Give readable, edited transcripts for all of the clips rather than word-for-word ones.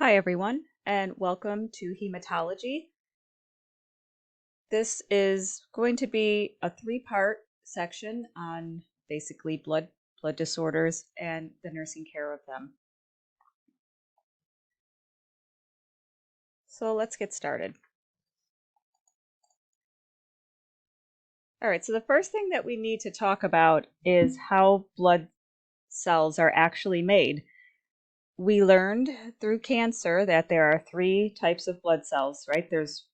Hi everyone, and welcome to Hematology. This is going to be a three-part section on basically blood disorders and the nursing care of them. So let's get started. All right, so the first thing that we need to talk about is how blood cells are actually made. We learned through cancer that there are three types of blood cells, right? There's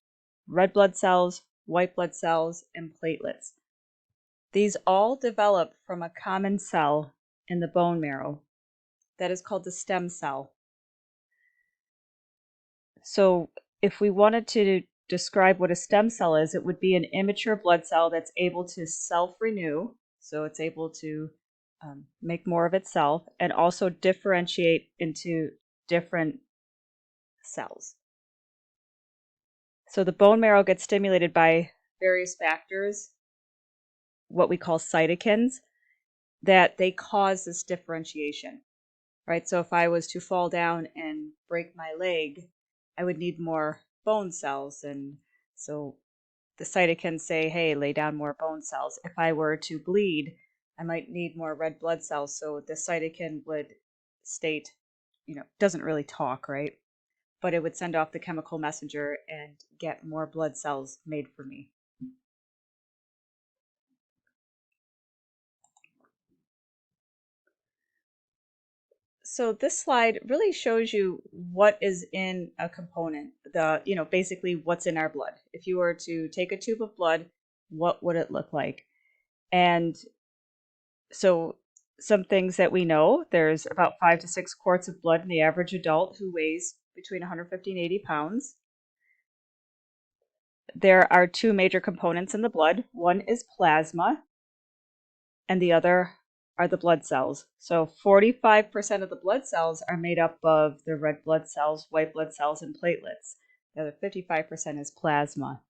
red blood cells, white blood cells, and platelets. These all develop from a common cell in the bone marrow that is called the stem cell. So if we wanted to describe what a stem cell is, it would be an immature blood cell that's able to self-renew, so it's able to make more of itself and also differentiate into different cells. So the bone marrow gets stimulated by various factors, what we call cytokines, that they cause this differentiation, right? So if I was to fall down and break my leg, I would need more bone cells. And so the cytokines say, hey, lay down more bone cells. If I were to bleed, I might need more red blood cells. So the cytokine would state, doesn't really talk, right? But it would send off the chemical messenger and get more blood cells made for me. So this slide really shows you what is in a component, basically what's in our blood. If you were to take a tube of blood, what would it look like? And so some things that we know, there's about 5 to 6 quarts of blood in the average adult who weighs between 150 and 80 pounds. There are two major components in the blood. One is plasma, and the other are the blood cells. So 45% of the blood cells are made up of the red blood cells, white blood cells, and platelets. The other 55% is plasma.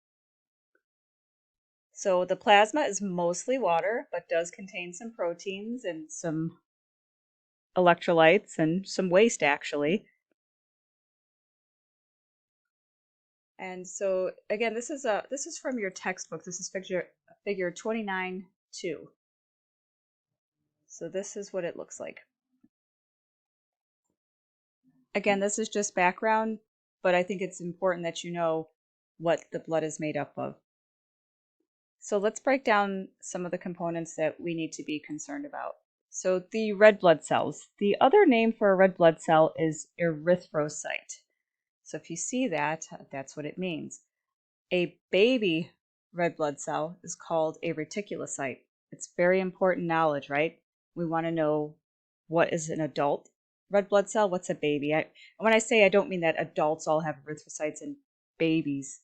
So the plasma is mostly water, but does contain some proteins and some electrolytes and some waste, actually. And so again, this is from your textbook. This is figure 29-2. So this is what it looks like. Again, this is just background, but I think it's important that you know what the blood is made up of. So let's break down some of the components that we need to be concerned about. So the red blood cells. The other name for a red blood cell is erythrocyte. So if you see that, that's what it means. A baby red blood cell is called a reticulocyte. It's very important knowledge, right? We want to know what is an adult red blood cell, what's a baby. When I say, I don't mean that adults all have erythrocytes and babies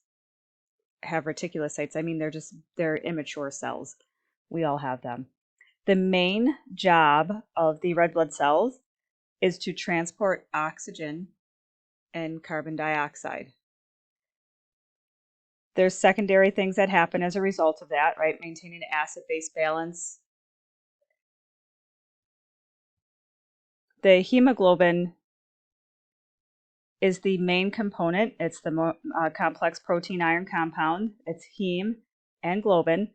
have reticulocytes. I mean they're immature cells. We all have them. The main job of the red blood cells is to transport oxygen and carbon dioxide. There's secondary things that happen as a result of that, right? Maintaining an acid-base balance. The hemoglobin is the main component. It's the complex protein iron compound. It's heme and globin,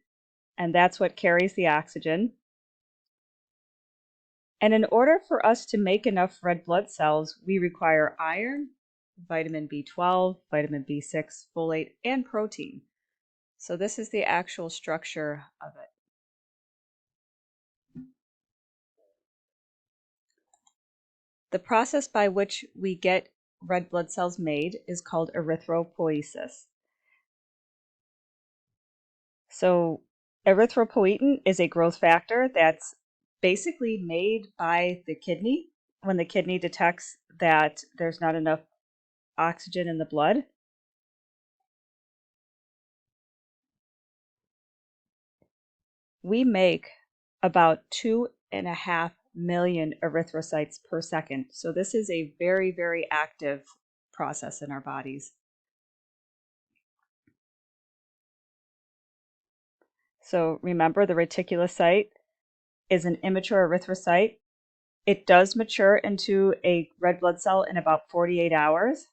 and that's what carries the oxygen. And in order for us to make enough red blood cells, we require iron, vitamin B12, vitamin B6, folate, and protein. So this is the actual structure of it. The process by which we get red blood cells made is called erythropoiesis. So erythropoietin is a growth factor that's basically made by the kidney when the kidney detects that there's not enough oxygen in the blood. We make about 2.5 million erythrocytes per second. So this is a very, very active process in our bodies. So remember, the reticulocyte is an immature erythrocyte. It does mature into a red blood cell in about 48 hours.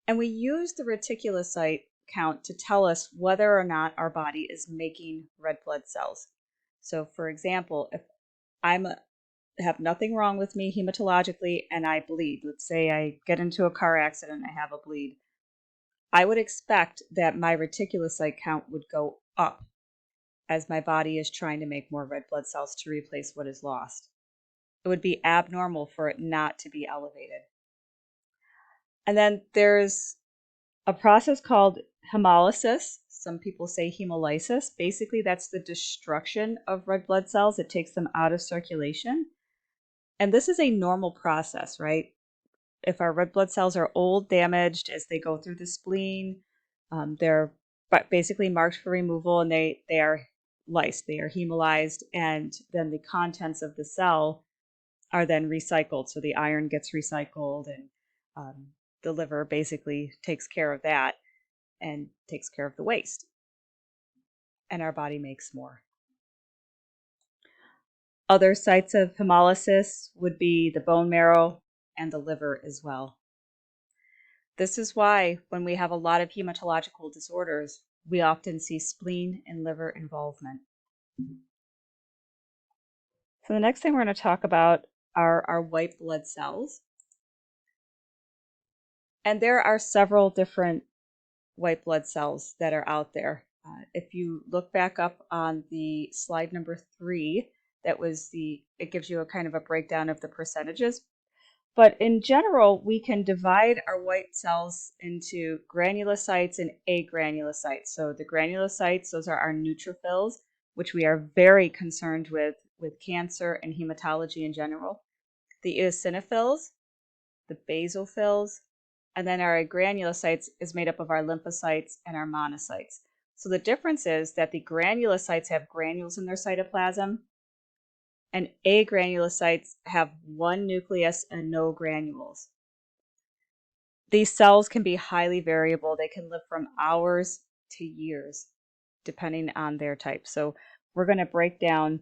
And we use the reticulocyte count to tell us whether or not our body is making red blood cells. So for example, if have nothing wrong with me hematologically and I bleed, let's say I get into a car accident and I have a bleed, I would expect that my reticulocyte count would go up as my body is trying to make more red blood cells to replace what is lost. It would be abnormal for it not to be elevated. And then there's a process called hemolysis. Some people say hemolysis. Basically, that's the destruction of red blood cells. It takes them out of circulation. And this is a normal process, right? If our red blood cells are old, damaged, as they go through the spleen, they're basically marked for removal, and they are lysed, they are hemolyzed, and then the contents of the cell are then recycled. So the iron gets recycled, and the liver basically takes care of that and takes care of the waste. And our body makes more. Other sites of hemolysis would be the bone marrow and the liver as well. This is why when we have a lot of hematological disorders, we often see spleen and liver involvement. So the next thing we're going to talk about are our white blood cells. And there are several different white blood cells that are out there. If you look back up on the slide number 3, it gives you a kind of a breakdown of the percentages. But in general, we can divide our white cells into granulocytes and agranulocytes. So the granulocytes, those are our neutrophils, which we are very concerned with cancer and hematology in general. The eosinophils, the basophils, and then our granulocytes is made up of our lymphocytes and our monocytes. So the difference is that the granulocytes have granules in their cytoplasm, and agranulocytes have one nucleus and no granules. These cells can be highly variable. They can live from hours to years, depending on their type. So we're going to break down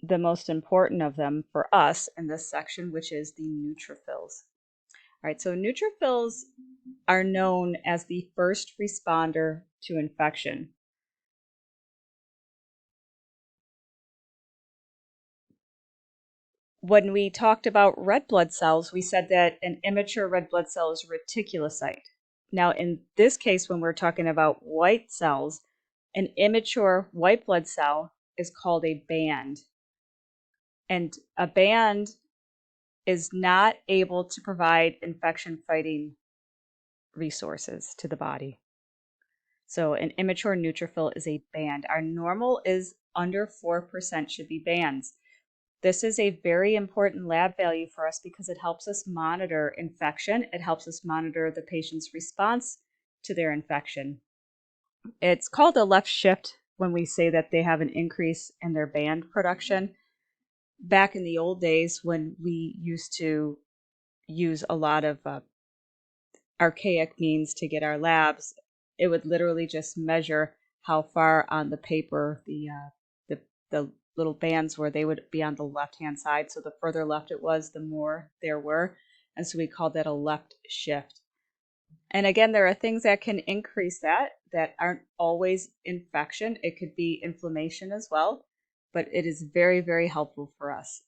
the most important of them for us in this section, which is the neutrophils. All right, so neutrophils are known as the first responder to infection. When we talked about red blood cells, we said that an immature red blood cell is a reticulocyte. Now, in this case, when we're talking about white cells, an immature white blood cell is called a band. And a band is not able to provide infection-fighting resources to the body. So an immature neutrophil is a band. Our normal is under 4% should be bands. This is a very important lab value for us because it helps us monitor infection. It helps us monitor the patient's response to their infection. It's called a left shift when we say that they have an increase in their band production. Back in the old days when we used to use a lot of archaic means to get our labs, it would literally just measure how far on the paper the little bands were. They would be on the left-hand side. So the further left it was, the more there were. And so we called that a left shift. And again, there are things that can increase that aren't always infection. It could be inflammation as well, but it is very, very helpful for us.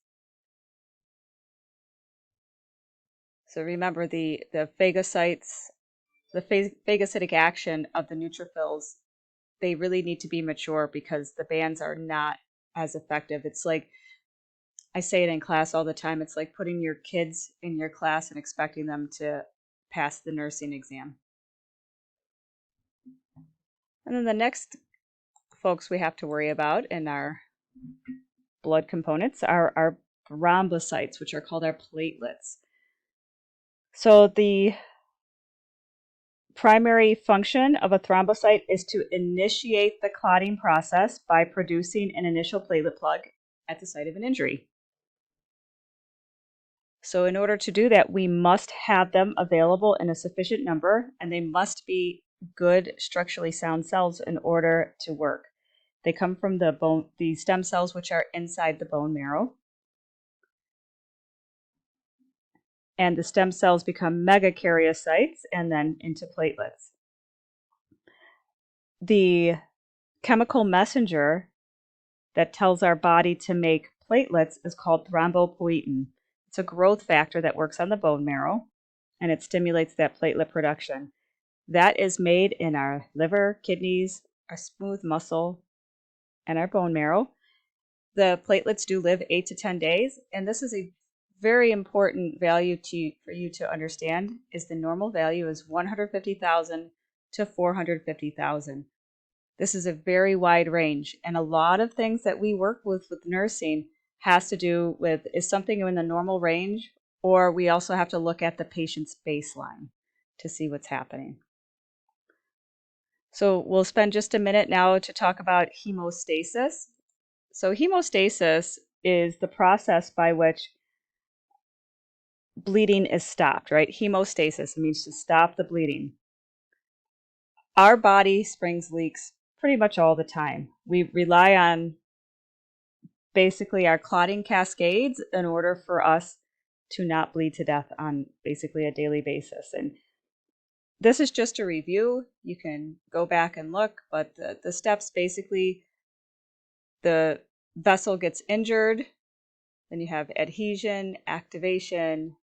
So remember the phagocytes, the phagocytic action of the neutrophils, they really need to be mature because the bands are not as effective. It's like, I say it in class all the time, it's like putting your kids in your class and expecting them to pass the nursing exam. And then the next folks we have to worry about in our blood components are our thrombocytes, which are called our platelets. So the primary function of a thrombocyte is to initiate the clotting process by producing an initial platelet plug at the site of an injury. So in order to do that, we must have them available in a sufficient number, and they must be good structurally sound cells in order to work. They come from the stem cells, which are inside the bone marrow. and the stem cells become megakaryocytes and then into platelets. The chemical messenger that tells our body to make platelets is called thrombopoietin. It's a growth factor that works on the bone marrow, and it stimulates that platelet production. That is made in our liver, kidneys, our smooth muscle, and our bone marrow. The platelets do live 8 to 10 days, and this is a very important value for you to understand, is the normal value is 150,000 to 450,000. This is a very wide range, and a lot of things that we work with nursing has to do with, is something in the normal range, or we also have to look at the patient's baseline to see what's happening. So we'll spend just a minute now to talk about hemostasis. So hemostasis is the process by which bleeding is stopped, right? Hemostasis means to stop the bleeding. Our body springs leaks pretty much all the time. We rely on basically our clotting cascades in order for us to not bleed to death on basically a daily basis. And this is just a review. You can go back and look, but the steps basically, the vessel gets injured, then you have adhesion, activation,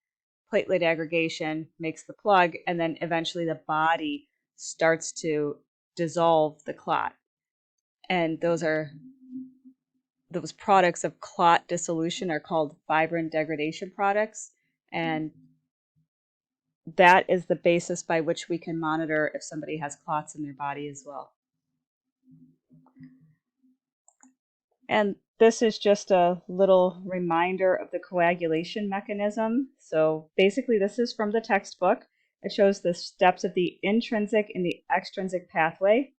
platelet aggregation, makes the plug, and then eventually the body starts to dissolve the clot. And those products of clot dissolution are called fibrin degradation products. And that is the basis by which we can monitor if somebody has clots in their body as well. And this is just a little reminder of the coagulation mechanism. So basically this is from the textbook. It shows the steps of the intrinsic and the extrinsic pathway.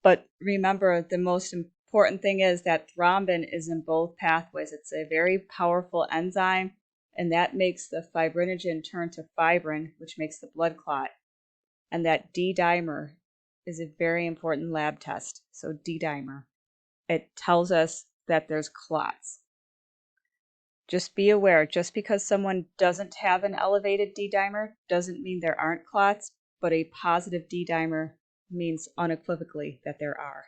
But remember, the most important thing is that thrombin is in both pathways. It's a very powerful enzyme, and that makes the fibrinogen turn to fibrin, which makes the blood clot. And that D-dimer is a very important lab test. So D-dimer, it tells us that there's clots. Just be aware, just because someone doesn't have an elevated D-dimer doesn't mean there aren't clots, but a positive D-dimer means unequivocally that there are.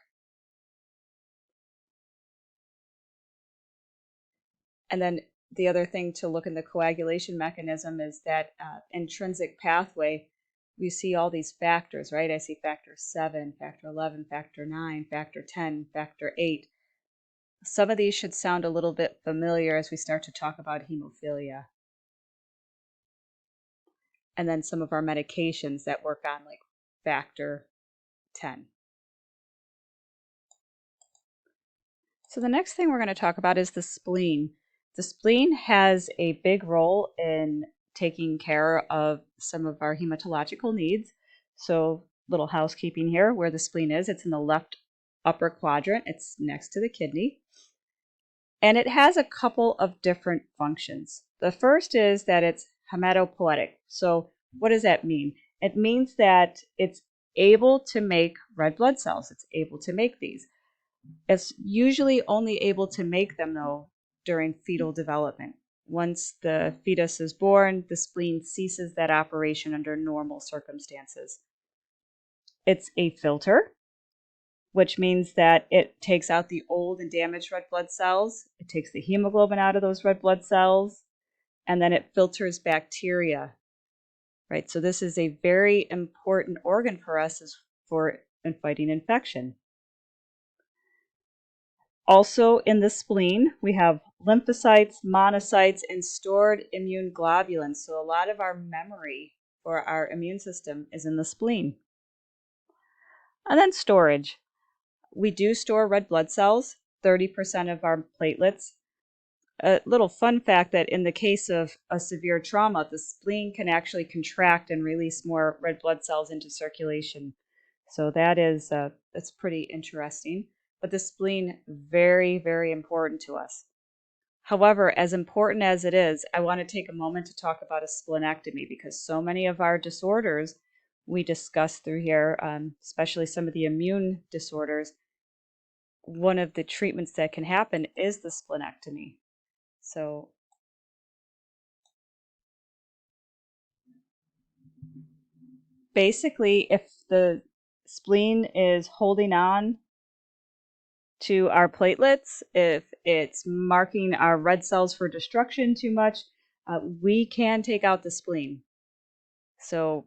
And then the other thing to look in the coagulation mechanism is that intrinsic pathway. We see all these factors, right? I see factor 7, factor 11, factor 9, factor 10, factor 8. Some of these should sound a little bit familiar as we start to talk about hemophilia. And then some of our medications that work on like factor 10. So the next thing we're going to talk about is the spleen. The spleen has a big role in taking care of some of our hematological needs. So little housekeeping here, where the spleen is, it's in the left upper quadrant. It's next to the kidney. And it has a couple of different functions. The first is that it's hematopoietic. So what does that mean? It means that it's able to make red blood cells. It's able to make these. It's usually only able to make them, though, during fetal development. Once the fetus is born, the spleen ceases that operation under normal circumstances. It's a filter, which means that it takes out the old and damaged red blood cells. It takes the hemoglobin out of those red blood cells, and then it filters bacteria, right? So this is a very important organ for us in fighting infection. Also in the spleen, we have lymphocytes, monocytes, and stored immune globulins. So a lot of our memory for our immune system is in the spleen. And then storage. We do store red blood cells, 30% of our platelets. A little fun fact that in the case of a severe trauma, the spleen can actually contract and release more red blood cells into circulation. So that's pretty interesting. But the spleen, very, very important to us. However, as important as it is, I want to take a moment to talk about a splenectomy, because so many of our disorders we discuss through here, especially some of the immune disorders, one of the treatments that can happen is the splenectomy. So basically, if the spleen is holding on to our platelets, if it's marking our red cells for destruction too much, we can take out the spleen. So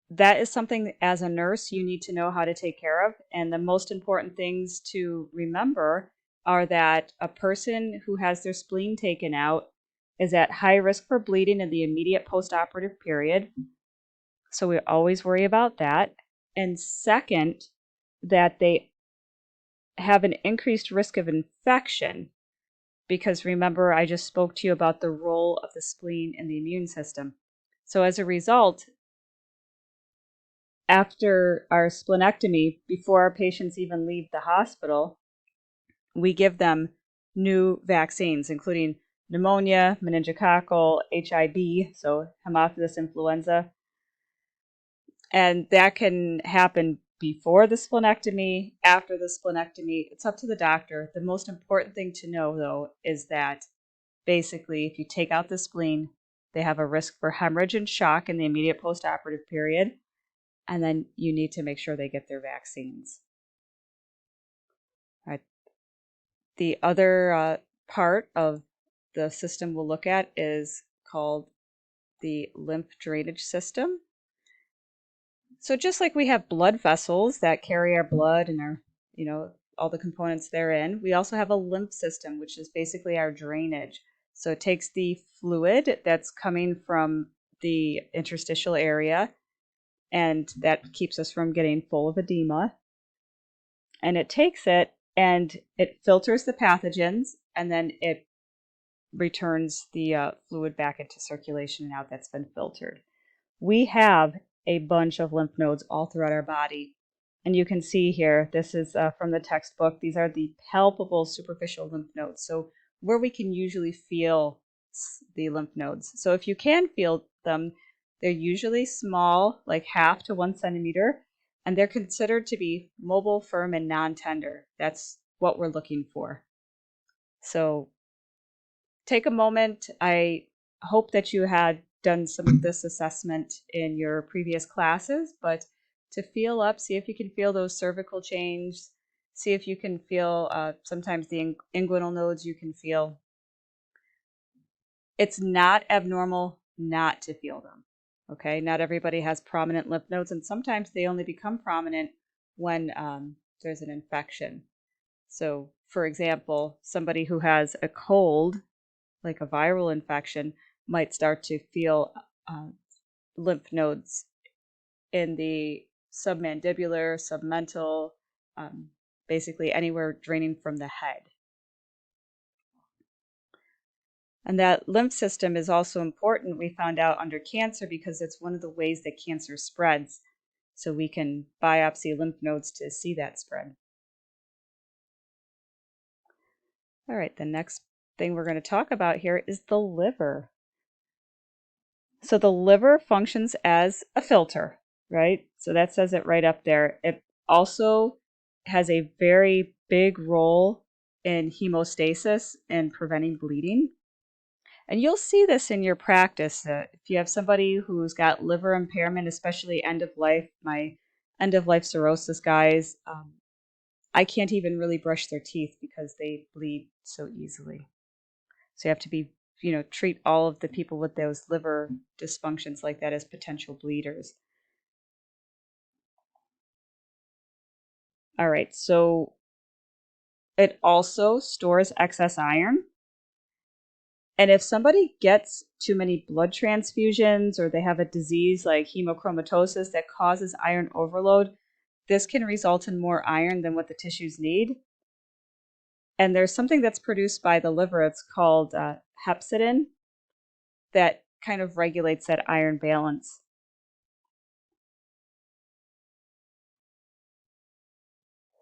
that is something as a nurse you need to know how to take care of. And the most important things to remember are that a person who has their spleen taken out is at high risk for bleeding in the immediate postoperative period. So we always worry about that. And second, that they have an increased risk of infection, because remember, I just spoke to you about the role of the spleen in the immune system. So as a result, after our splenectomy, before our patients even leave the hospital, we give them new vaccines, including pneumonia, meningococcal, HIV, so Hemostasis influenza. And that can happen before the splenectomy, after the splenectomy. It's up to the doctor. The most important thing to know, though, is that basically, if you take out the spleen, they have a risk for hemorrhage and shock in the immediate postoperative period. And then you need to make sure they get their vaccines. All right. The other part of the system we'll look at is called the lymph drainage system. So just like we have blood vessels that carry our blood and our, all the components therein, we also have a lymph system, which is basically our drainage. So it takes the fluid that's coming from the interstitial area, and that keeps us from getting full of edema. And it takes it and it filters the pathogens, and then it returns the fluid back into circulation now that's been filtered. We have a bunch of lymph nodes all throughout our body. And you can see here, this is from the textbook. These are the palpable superficial lymph nodes. So where we can usually feel the lymph nodes. So if you can feel them, they're usually small, like 1/2 to 1 centimeter, and they're considered to be mobile, firm, and non-tender. That's what we're looking for. So take a moment. I hope that you had done some of this assessment in your previous classes, but to feel up, see if you can feel those cervical changes, see if you can feel sometimes the inguinal nodes you can feel. It's not abnormal not to feel them, okay? Not everybody has prominent lymph nodes, and sometimes they only become prominent when there's an infection. So, for example, somebody who has a cold, like a viral infection, might start to feel lymph nodes in the submandibular, submental, basically anywhere draining from the head. And that lymph system is also important, we found out, under cancer, because it's one of the ways that cancer spreads. So we can biopsy lymph nodes to see that spread. All right, the next thing we're going to talk about here is the liver. So the liver functions as a filter, right? So that says it right up there. It also has a very big role in hemostasis and preventing bleeding. And you'll see this in your practice. If you have somebody who's got liver impairment, especially end of life, my end of life cirrhosis guys, I can't even really brush their teeth because they bleed so easily. So you have to be, treat all of the people with those liver dysfunctions like that as potential bleeders. All right, so it also stores excess iron. And if somebody gets too many blood transfusions, or they have a disease like hemochromatosis that causes iron overload, this can result in more iron than what the tissues need. And there's something that's produced by the liver, it's called hepcidin, that kind of regulates that iron balance.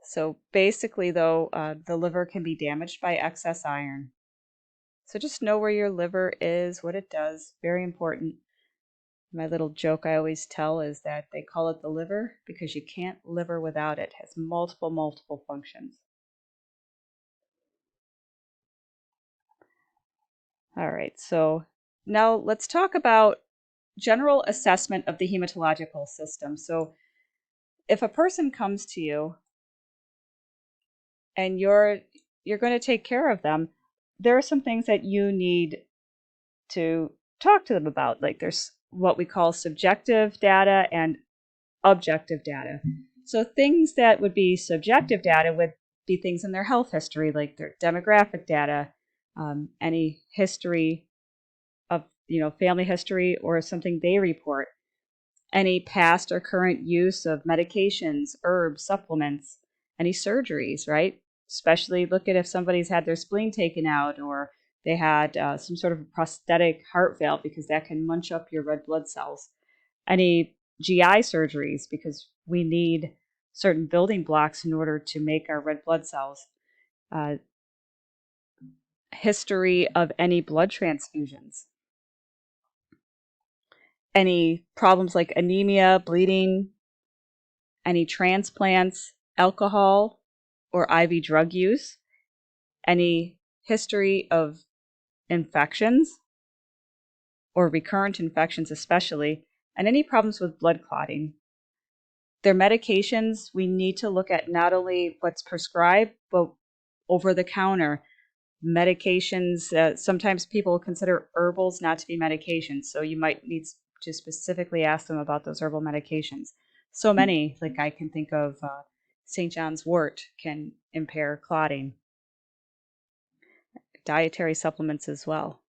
So basically, though, the liver can be damaged by excess iron. So just know where your liver is, what it does, very important. My little joke I always tell is that they call it the liver because you can't liver without it. It has multiple functions. All right, so now let's talk about general assessment of the hematological system. So if a person comes to you and you're going to take care of them, there are some things that you need to talk to them about. Like there's what we call subjective data and objective data. So things that would be subjective data would be things in their health history, like their demographic data, any history of, family history or something they report, any past or current use of medications, herbs, supplements, any surgeries, right? Especially look at if somebody's had their spleen taken out or they had some sort of prosthetic heart valve, because that can munch up your red blood cells. Any GI surgeries, because we need certain building blocks in order to make our red blood cells. History of any blood transfusions. Any problems like anemia, bleeding, any transplants, alcohol or IV drug use, any history of infections or recurrent infections especially, and any problems with blood clotting. Their medications, we need to look at not only what's prescribed, but over the counter medications. Sometimes people consider herbals not to be medications, so you might need to specifically ask them about those herbal medications. So many, like I can think of St. John's wort can impair clotting. Dietary supplements as well.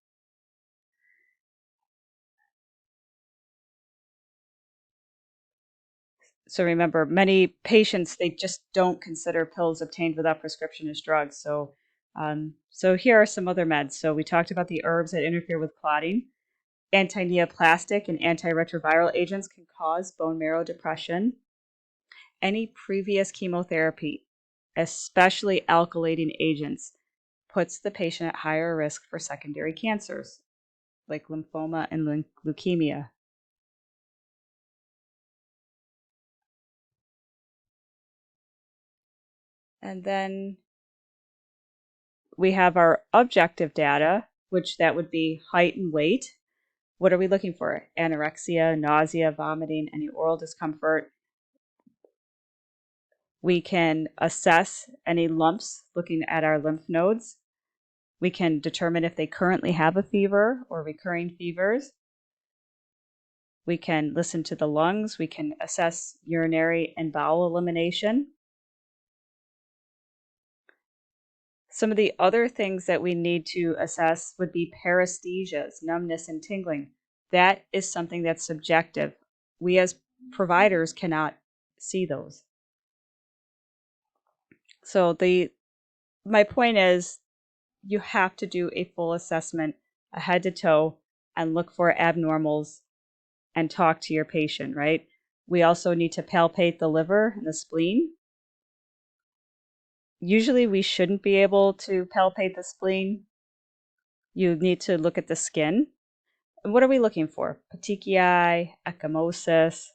So remember, many patients, they just don't consider pills obtained without prescription as drugs. So here are some other meds. So we talked about the herbs that interfere with clotting. Anti-neoplastic and antiretroviral agents can cause bone marrow depression. Any previous chemotherapy, especially alkylating agents, puts the patient at higher risk for secondary cancers like lymphoma and leukemia. And then we have our objective data, which that would be height and weight. What are we looking for? Anorexia, nausea, vomiting, any oral discomfort. We can assess any lumps looking at our lymph nodes. We can determine if they currently have a fever or recurring fevers. We can listen to the lungs. We can assess urinary and bowel elimination. Some of the other things that we need to assess would be paresthesias, numbness and tingling. That is something that's subjective. We as providers cannot see those. So my point is, you have to do a full assessment, a head to toe, and look for abnormals and talk to your patient, right? We also need to palpate the liver and the spleen. Usually we shouldn't be able to palpate the spleen. You need to look at the skin. And what are we looking for? Petechiae, ecchymosis,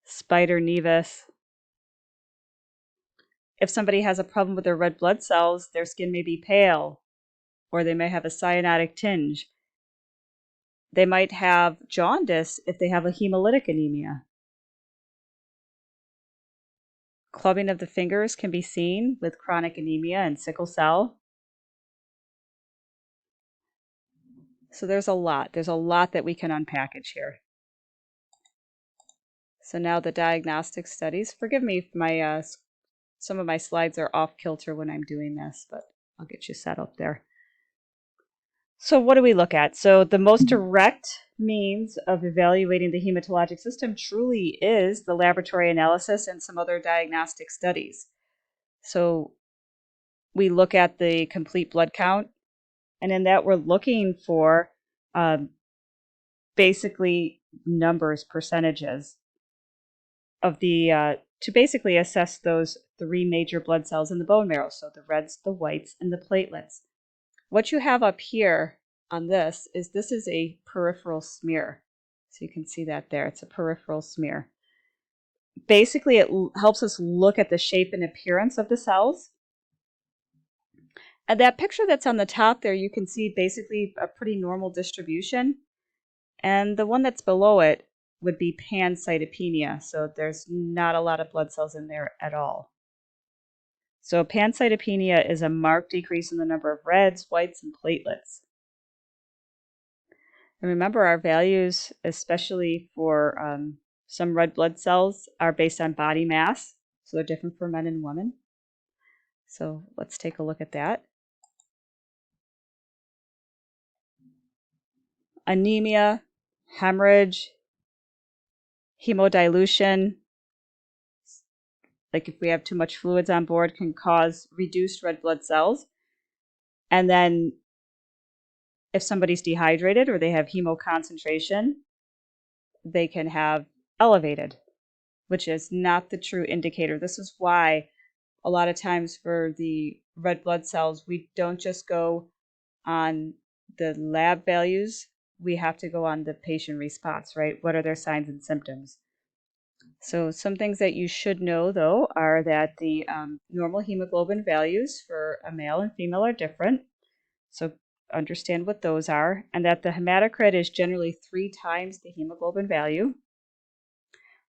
spider nevus. If somebody has a problem with their red blood cells, their skin may be pale, or they may have a cyanotic tinge. They might have jaundice if they have a hemolytic anemia. Clubbing of the fingers can be seen with chronic anemia and sickle cell. So there's a lot that we can unpackage here. So now the diagnostic studies. Forgive me if my some of my slides are off kilter when I'm doing this, but I'll get you set up there. So what do we look at? So the most direct means of evaluating the hematologic system truly is the laboratory analysis and some other diagnostic studies. So we look at the complete blood count, and in that we're looking for basically numbers, percentages of the to basically assess those three major blood cells in the bone marrow. So the reds, the whites, and the platelets. What you have up here on this is a peripheral smear. So you can see that there. It's a peripheral smear. Basically, it helps us look at the shape and appearance of the cells. And that picture that's on the top there, you can see basically a pretty normal distribution. And the one that's below it would be pancytopenia. So there's not a lot of blood cells in there at all. So pancytopenia is a marked decrease in the number of reds, whites, and platelets. And remember, our values, especially for some red blood cells, are based on body mass. So they're different for men and women. So let's take a look at that. Anemia, hemorrhage, hemodilution, like if we have too much fluids on board, can cause reduced red blood cells. And then if somebody's dehydrated or they have hemoconcentration, they can have elevated, which is not the true indicator. This is why a lot of times for the red blood cells, we don't just go on the lab values. We have to go on the patient response, right? What are their signs and symptoms? So some things that you should know, though, are that the normal hemoglobin values for a male and female are different. So understand what those are, and that the hematocrit is generally 3 times the hemoglobin value.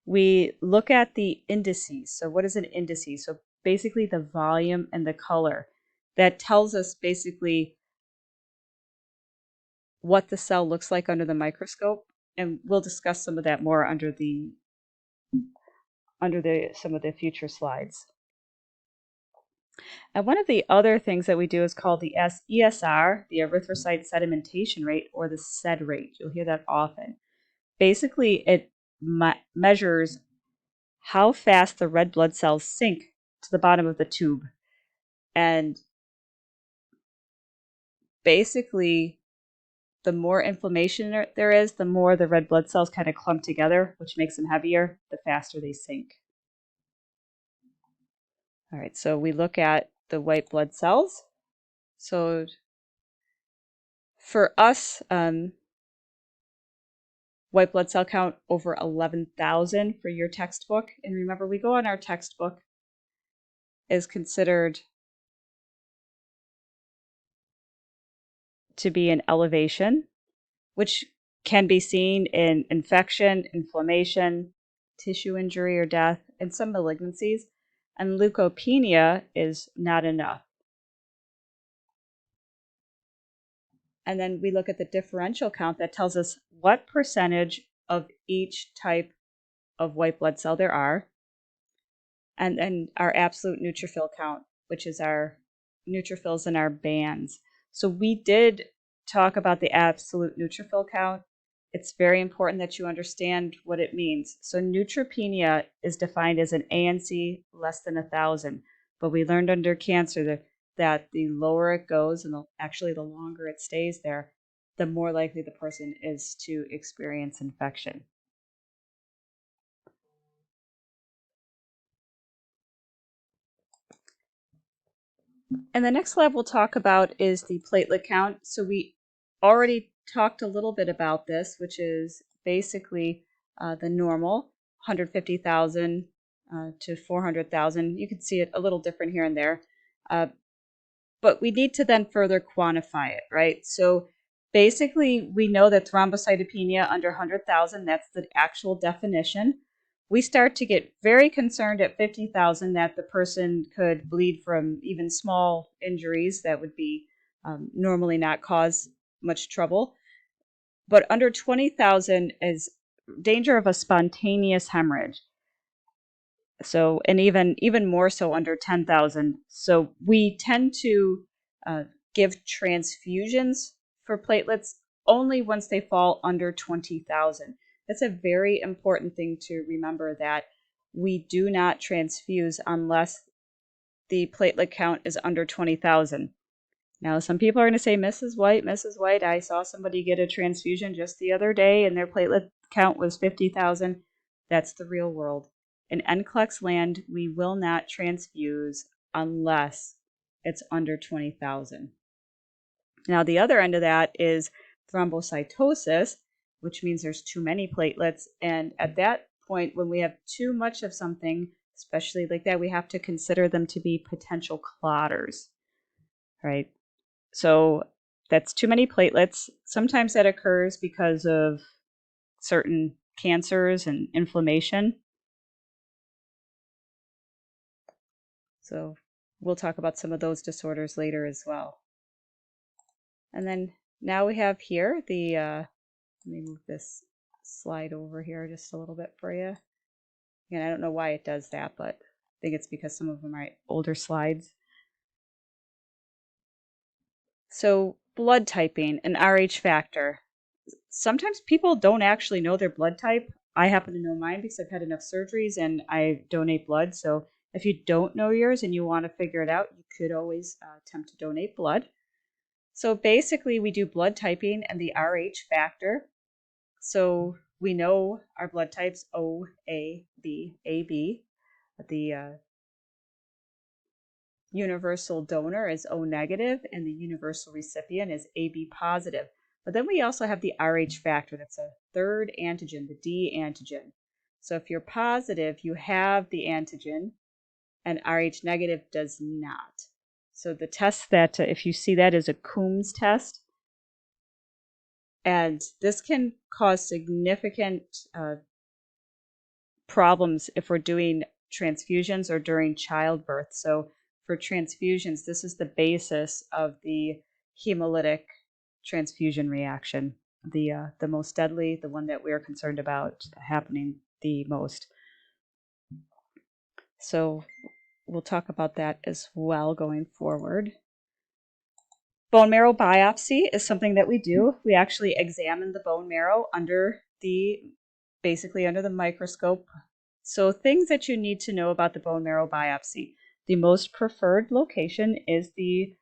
We look at the indices. So what is an indice? So basically the volume and the color. That tells us basically what the cell looks like under the microscope, and we'll discuss some of that more under some of the future slides. And one of the other things that we do is called the ESR, the erythrocyte sedimentation rate, or the SED rate. You'll hear that often. Basically, it measures how fast the red blood cells sink to the bottom of the tube. And basically, the more inflammation there is, the more the red blood cells kind of clump together, which makes them heavier, the faster they sink. All right, so we look at the white blood cells. So for us, white blood cell count over 11,000 for your textbook. And remember, we go on our textbook is considered to be an elevation, which can be seen in infection, inflammation, tissue injury or death, and some malignancies. And leukopenia is not enough. And then we look at the differential count that tells us what percentage of each type of white blood cell there are. And then our absolute neutrophil count, which is our neutrophils in our bands. So we did talk about the absolute neutrophil count. It's very important that you understand what it means. So neutropenia is defined as an ANC less than 1,000. But we learned under cancer that the lower it goes and actually the longer it stays there, the more likely the person is to experience infection. And the next lab we'll talk about is the platelet count. So we already talked a little bit about this, which is basically the normal 150,000 to 400,000. You can see it a little different here and there. But we need to then further quantify it, right? So basically, we know that thrombocytopenia under 100,000, that's the actual definition. We start to get very concerned at 50,000 that the person could bleed from even small injuries that would be normally not cause much trouble. But under 20,000 is danger of a spontaneous hemorrhage. So, and even more so under 10,000. So we tend to give transfusions for platelets only once they fall under 20,000. That's a very important thing to remember, that we do not transfuse unless the platelet count is under 20,000. Now, some people are going to say, Mrs. White, I saw somebody get a transfusion just the other day and their platelet count was 50,000. That's the real world. In NCLEX land, we will not transfuse unless it's under 20,000. Now, the other end of that is thrombocytosis, which means there's too many platelets. And at that point, when we have too much of something, especially like that, we have to consider them to be potential clotters, right? So that's too many platelets. Sometimes that occurs because of certain cancers and inflammation. So we'll talk about some of those disorders later as well. And then now we have here the, let me move this slide over here just a little bit for you. Again, I don't know why it does that, but I think it's because some of them are older slides. So blood typing and Rh factor. Sometimes people don't actually know their blood type. I happen to know mine because I've had enough surgeries and I donate blood. So if you don't know yours and you want to figure it out, you could always attempt to donate blood. So basically, we do blood typing and the Rh factor. So we know our blood types O, A, B, AB. The universal donor is O negative and the universal recipient is AB positive. But then we also have the Rh factor. That's a third antigen, the D antigen. So if you're positive, you have the antigen, and Rh negative does not. So the test that, if you see that, is a Coombs test. And this can cause significant problems if we're doing transfusions or during childbirth. So for transfusions, this is the basis of the hemolytic transfusion reaction, the most deadly, the one that we're concerned about happening the most. So we'll talk about that as well going forward. Bone marrow biopsy is something that we do. We actually examine the bone marrow basically under the microscope. So things that you need to know about the bone marrow biopsy. The most preferred location is the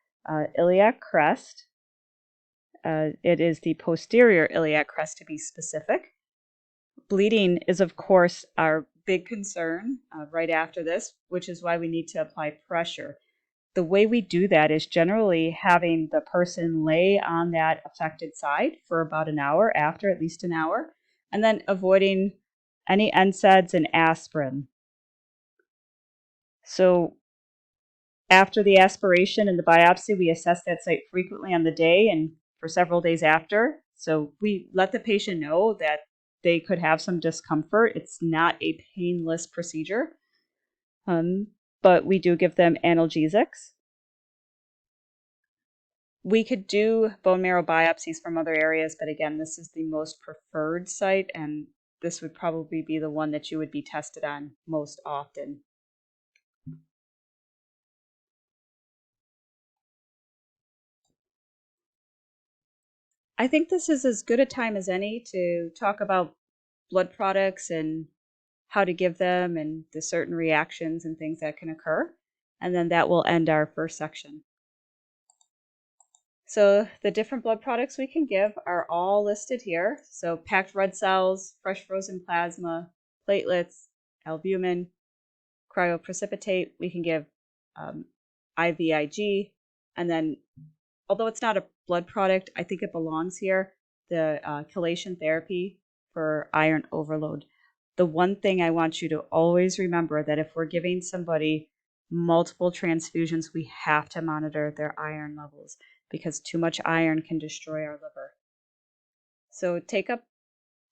iliac crest. It is the posterior iliac crest to be specific. Bleeding is, of course, our big concern right after this, which is why we need to apply pressure. The way we do that is generally having the person lay on that affected side for about an hour, after at least an hour, and then avoiding any NSAIDs and aspirin. So after the aspiration and the biopsy, we assess that site frequently on the day and for several days after. So we let the patient know that they could have some discomfort. It's not a painless procedure. But we do give them analgesics. We could do bone marrow biopsies from other areas, but again, this is the most preferred site, and this would probably be the one that you would be tested on most often. I think this is as good a time as any to talk about blood products and how to give them and the certain reactions and things that can occur. And then that will end our first section. So the different blood products we can give are all listed here. So packed red cells, fresh frozen plasma, platelets, albumin, cryoprecipitate. We can give IVIG. And then, although it's not a blood product, I think it belongs here, the chelation therapy for iron overload. The one thing I want you to always remember that if we're giving somebody multiple transfusions, we have to monitor their iron levels because too much iron can destroy our liver. So take a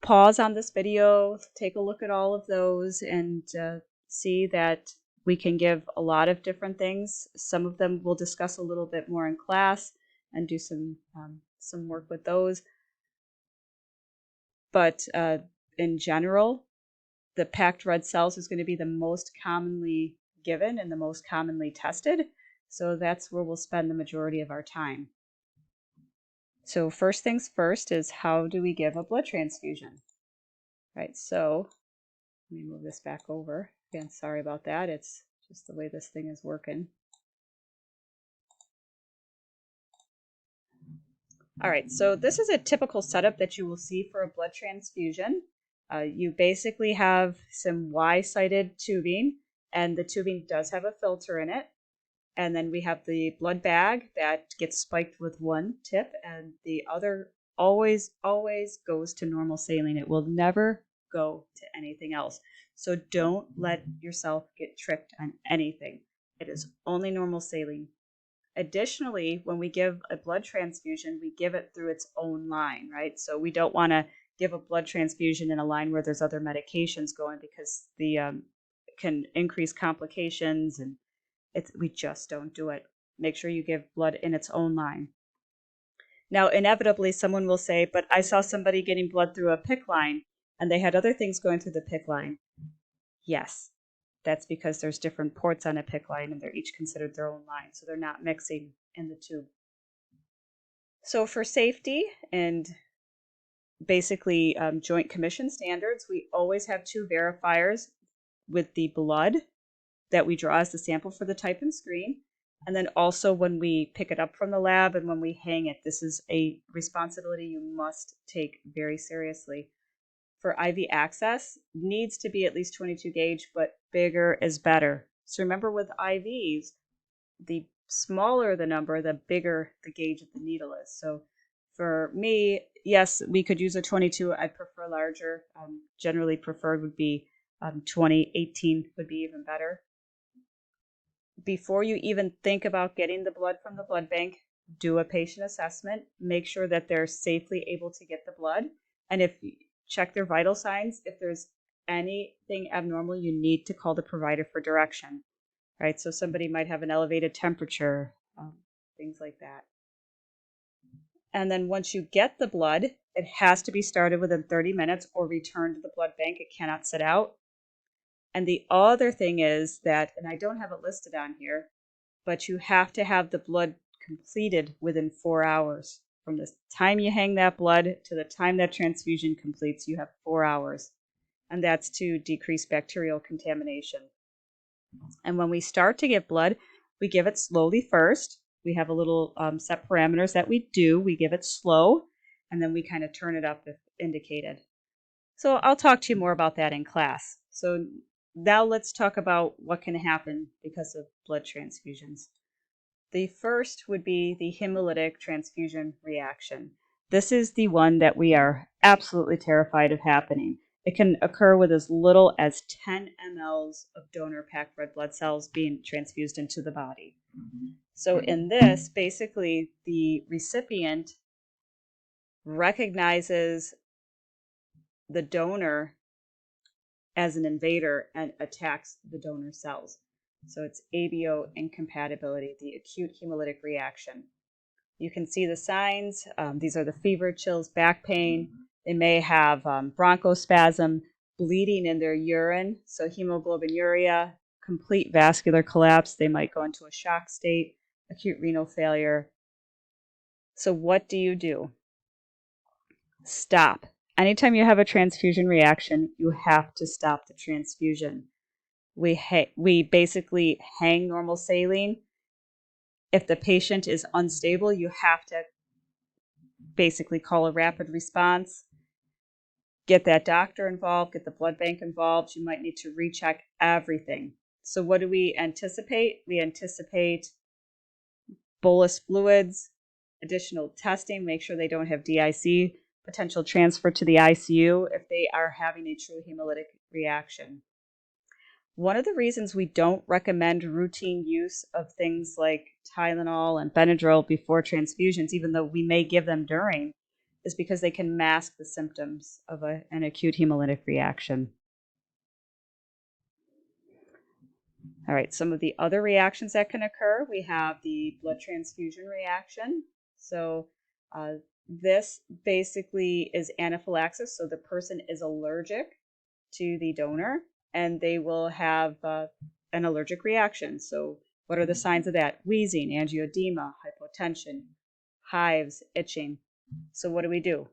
pause on this video, take a look at all of those, and see that we can give a lot of different things. Some of them we'll discuss a little bit more in class and do some work with those. But in general, the packed red cells is going to be the most commonly given and the most commonly tested. So that's where we'll spend the majority of our time. So first things first is, how do we give a blood transfusion? Right, so let me move this back over. Again, sorry about that. It's just the way this thing is working. All right, so this is a typical setup that you will see for a blood transfusion. You basically have some Y-sided tubing, and the tubing does have a filter in it. And then we have the blood bag that gets spiked with one tip, and the other always goes to normal saline. It will never go to anything else. So don't let yourself get tricked on anything. It is only normal saline. Additionally, when we give a blood transfusion, we give it through its own line, right? So we don't want to give a blood transfusion in a line where there's other medications going, because the can increase complications, and we just don't do it. Make sure you give blood in its own line. Now, inevitably, someone will say, but I saw somebody getting blood through a PICC line, and they had other things going through the PICC line. Yes, that's because there's different ports on a PICC line, and they're each considered their own line, so they're not mixing in the tube. So for safety and basically Joint Commission standards, we always have 2 verifiers with the blood that we draw as the sample for the type and screen. And then also when we pick it up from the lab and when we hang it, this is a responsibility you must take very seriously. For IV access, needs to be at least 22 gauge, but bigger is better. So remember, with IVs, the smaller the number, the bigger the gauge of the needle is. So for me, yes, we could use a 22. I'd prefer larger. Generally preferred would be 20, 18 would be even better. Before you even think about getting the blood from the blood bank, do a patient assessment. Make sure that they're safely able to get the blood. And if you check their vital signs, if there's anything abnormal, you need to call the provider for direction. Right? So somebody might have an elevated temperature, things like that. And then once you get the blood, it has to be started within 30 minutes or returned to the blood bank. It cannot sit out. And the other thing is that, and I don't have it listed on here, but you have to have the blood completed within 4 hours. From the time you hang that blood to the time that transfusion completes, you have 4 hours. And that's to decrease bacterial contamination. And when we start to give blood, we give it slowly first. We have a little set parameters that we do. We give it slow, and then we kind of turn it up if indicated. So I'll talk to you more about that in class. So now let's talk about what can happen because of blood transfusions. The first would be the hemolytic transfusion reaction. This is the one that we are absolutely terrified of happening. It can occur with as little as 10 mL of donor packed red blood cells being transfused into the body. So in this, basically, the recipient recognizes the donor as an invader and attacks the donor cells. So it's ABO incompatibility, the acute hemolytic reaction. You can see the signs. These are the fever, chills, back pain. They may have bronchospasm, bleeding in their urine, so hemoglobinuria, complete vascular collapse. They might go into a shock state, acute renal failure. So what do? Stop. Anytime you have a transfusion reaction, you have to stop the transfusion. We basically hang normal saline. If the patient is unstable, you have to basically call a rapid response, get that doctor involved, get the blood bank involved. You might need to recheck everything. So what do we anticipate? We anticipate bolus fluids, additional testing, make sure they don't have DIC, potential transfer to the ICU if they are having a true hemolytic reaction. One of the reasons we don't recommend routine use of things like Tylenol and Benadryl before transfusions, even though we may give them during, is because they can mask the symptoms of an acute hemolytic reaction. All right, some of the other reactions that can occur, we have the blood transfusion reaction. So this basically is anaphylaxis, so the person is allergic to the donor, and they will have an allergic reaction. So what are the signs of that? Wheezing, angioedema, hypotension, hives, itching. So what do?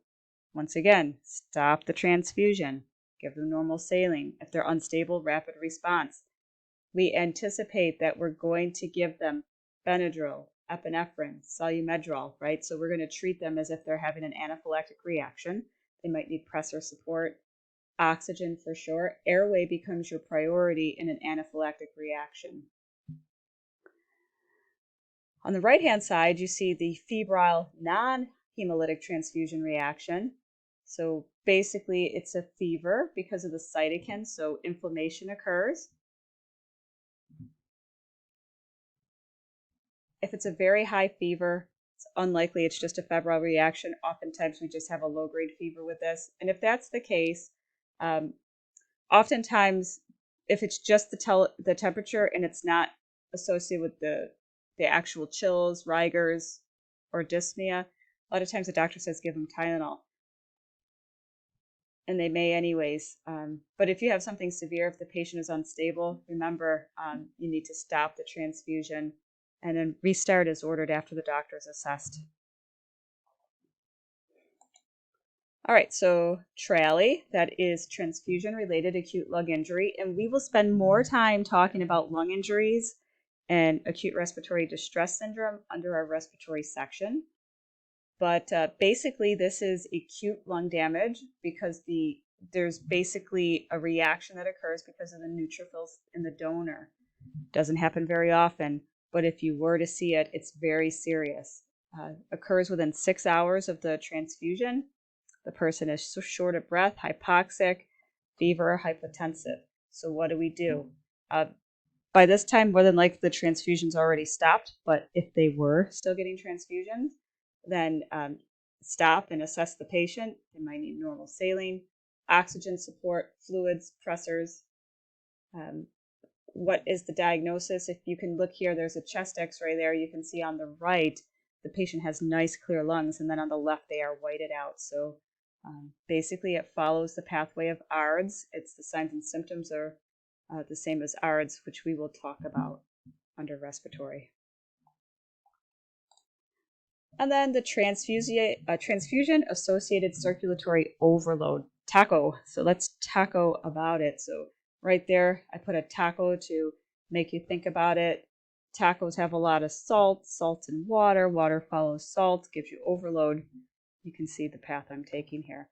Once again, stop the transfusion. Give them normal saline. If they're unstable, rapid response. We anticipate that we're going to give them Benadryl, epinephrine, Solumedrol, right? So we're going to treat them as if they're having an anaphylactic reaction. They might need pressor support. Oxygen for sure. Airway becomes your priority in an anaphylactic reaction. On the right-hand side, you see the febrile non-hemolytic transfusion reaction. So basically, it's a fever because of the cytokines, so inflammation occurs. If it's a very high fever, it's It's unlikely it's just a febrile reaction. Oftentimes we just have a low-grade fever with this. And if that's the case, oftentimes if it's just the temperature and it's not associated with the actual chills, rigors, or dyspnea, a lot of times the doctor says give them Tylenol. And they may anyways. But if you have something severe, if the patient is unstable, remember you need to stop the transfusion and then restart as ordered after the doctor is assessed. All right, so TRALI, that is transfusion-related acute lung injury, and we will spend more time talking about lung injuries and acute respiratory distress syndrome under our respiratory section. But basically, this is acute lung damage because there's basically a reaction that occurs because of the neutrophils in the donor. Doesn't happen very often, but if you were to see it, it's very serious. Occurs within 6 hours of the transfusion. The person is so short of breath, hypoxic, fever, hypotensive. So what do? By this time, more than likely, the transfusion's already stopped, but if they were still getting transfusions, then stop and assess the patient. They might need normal saline, oxygen support, fluids, pressors. What is the diagnosis? If you can look here, there's a chest x-ray there. You can see on the right, the patient has nice clear lungs, and then on the left, they are whited out. So basically, it follows the pathway of ARDS. The signs and symptoms are the same as ARDS, which we will talk about under respiratory. And then the transfusion-associated circulatory overload, TACO. So let's TACO about it. So right there, I put a TACO to make you think about it. TACOs have a lot of salt and water. Water follows salt, gives you overload. You can see the path I'm taking here.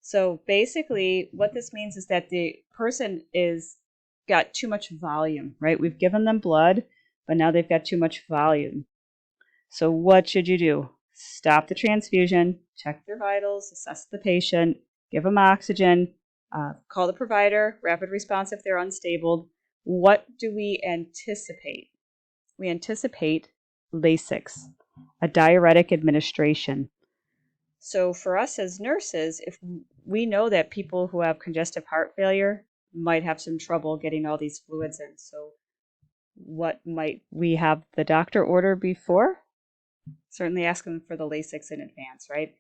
So basically, what this means is that the person is got too much volume, right? We've given them blood, but now they've got too much volume. So what should you do? Stop the transfusion, check their vitals, assess the patient, give them oxygen, call the provider, rapid response if they're unstable. What do we anticipate? We anticipate Lasix, a diuretic administration. So for us as nurses, if we know that people who have congestive heart failure might have some trouble getting all these fluids in. So what might we have the doctor order before? Certainly ask them for the Lasix in advance, right?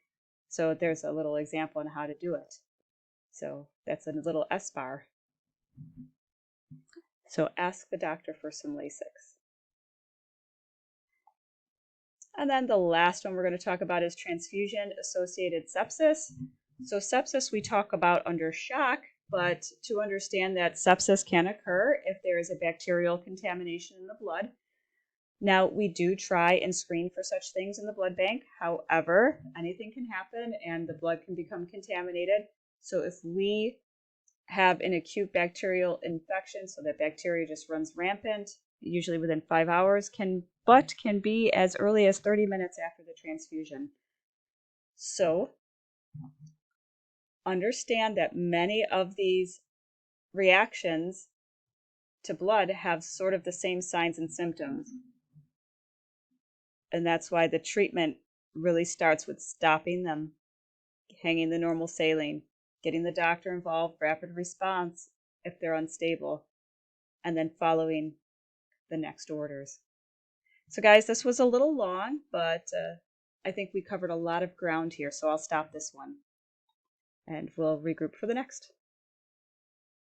So there's a little example on how to do it. So that's a little S-bar. So ask the doctor for some Lasix. And then the last one we're going to talk about is transfusion-associated sepsis. So sepsis we talk about under shock, but to understand that sepsis can occur if there is a bacterial contamination in the blood. Now, we do try and screen for such things in the blood bank. However, anything can happen and the blood can become contaminated. So if we have an acute bacterial infection, so that bacteria just runs rampant, usually within 5 hours, can be as early as 30 minutes after the transfusion. So understand that many of these reactions to blood have sort of the same signs and symptoms. And that's why the treatment really starts with stopping them, hanging the normal saline, getting the doctor involved, rapid response if they're unstable, and then following the next orders. So guys, this was a little long, but I think we covered a lot of ground here, so I'll stop this one and we'll regroup for the next.